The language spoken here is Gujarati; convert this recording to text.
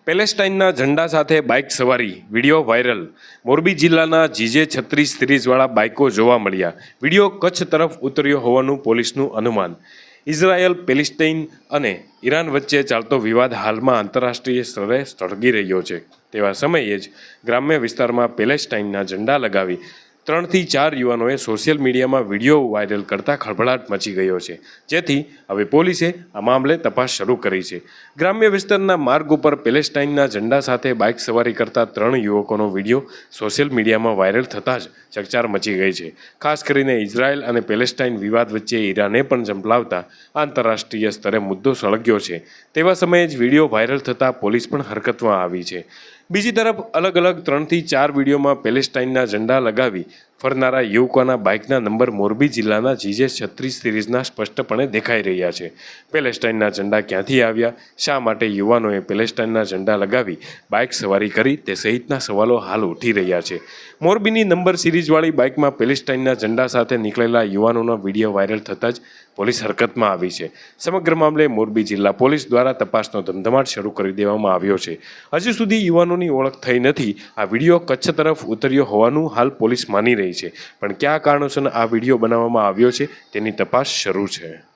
પેલેસ્ટાઇનના ઝંડા સાથે બાઇક સવારી વિડીયો વાયરલ। મોરબી જિલ્લાના જીજે 36 સિરીઝવાળા બાઇકો જોવા મળ્યા। વિડીયો કચ્છ તરફ ઉતર્યો હોવાનું પોલીસનું અનુમાન। ઇઝરાયલ, પેલેસ્ટાઇન અને ઈરાન વચ્ચે ચાલતો વિવાદ હાલમાં આંતરરાષ્ટ્રીય સ્તરે સળગી રહ્યો છે। તેવા સમયે જ ગ્રામ્ય વિસ્તારમાં પેલેસ્ટાઇનના ઝંડા લગાવી 3 થી 4 યુવાનોએ સોશિયલ મીડિયામાં વિડીયો વાયરલ કરતા ખળભળાટ મચી ગયો છે, જેથી હવે પોલીસે આ મામલે તપાસ શરૂ કરી છે। ગ્રામ્ય વિસ્તારના માર્ગ ઉપર પેલેસ્ટાઇનના ઝંડા સાથે બાઇક સવારી કરતા 3 યુવકોનો વિડીયો સોશિયલ મીડિયામાં વાયરલ થતાં જ ચકચાર મચી ગઈ છે। ખાસ કરીને ઇઝરાયલ અને પેલેસ્ટાઇન વિવાદ વચ્ચે ઈરાને પણ ઝંપલાવતા આંતરરાષ્ટ્રીય સ્તરે મુદ્દો સળગ્યો છે। તેવા સમયે જ વિડીયો વાયરલ થતાં પોલીસ પણ હરકતમાં આવી છે। બીજી તરફ અલગ અલગ 3 થી 4 વિડીયોમાં પેલેસ્ટાઇનના ઝંડા લગાવી ફરનારા યુવકોના બાઇકના નંબર મોરબી જિલ્લાના જીજે 36 સિરીઝના સ્પષ્ટપણે દેખાઈ રહ્યા છે। પેલેસ્ટાઇનના ઝંડા ક્યાંથી આવ્યા, શા માટે યુવાનોએ પેલેસ્ટાઇનના ઝંડા લગાવી બાઇક સવારી કરી તે સહિતના સવાલો હાલ ઉઠી રહ્યા છે। મોરબીની નંબર સિરીઝવાળી બાઇકમાં પેલેસ્ટાઇનના ઝંડા સાથે નીકળેલા યુવાનોનો વિડીયો વાયરલ થતાં જ પોલીસ હરકતમાં આવી છે। સમગ્ર મામલે મોરબી જિલ્લા પોલીસ દ્વારા તપાસનો ધમધમાટ શરૂ કરી દેવામાં આવ્યો છે। હજુ સુધી યુવાનોની ઓળખ થઈ નથી। આ વિડીયો કચ્છ તરફ ઉતર્યો હોવાનું હાલ પોલીસ માની રહી છે, પણ કયા કારણોસર આ વિડીયો બનાવવામાં આવ્યો છે તેની તપાસ શરૂ છે।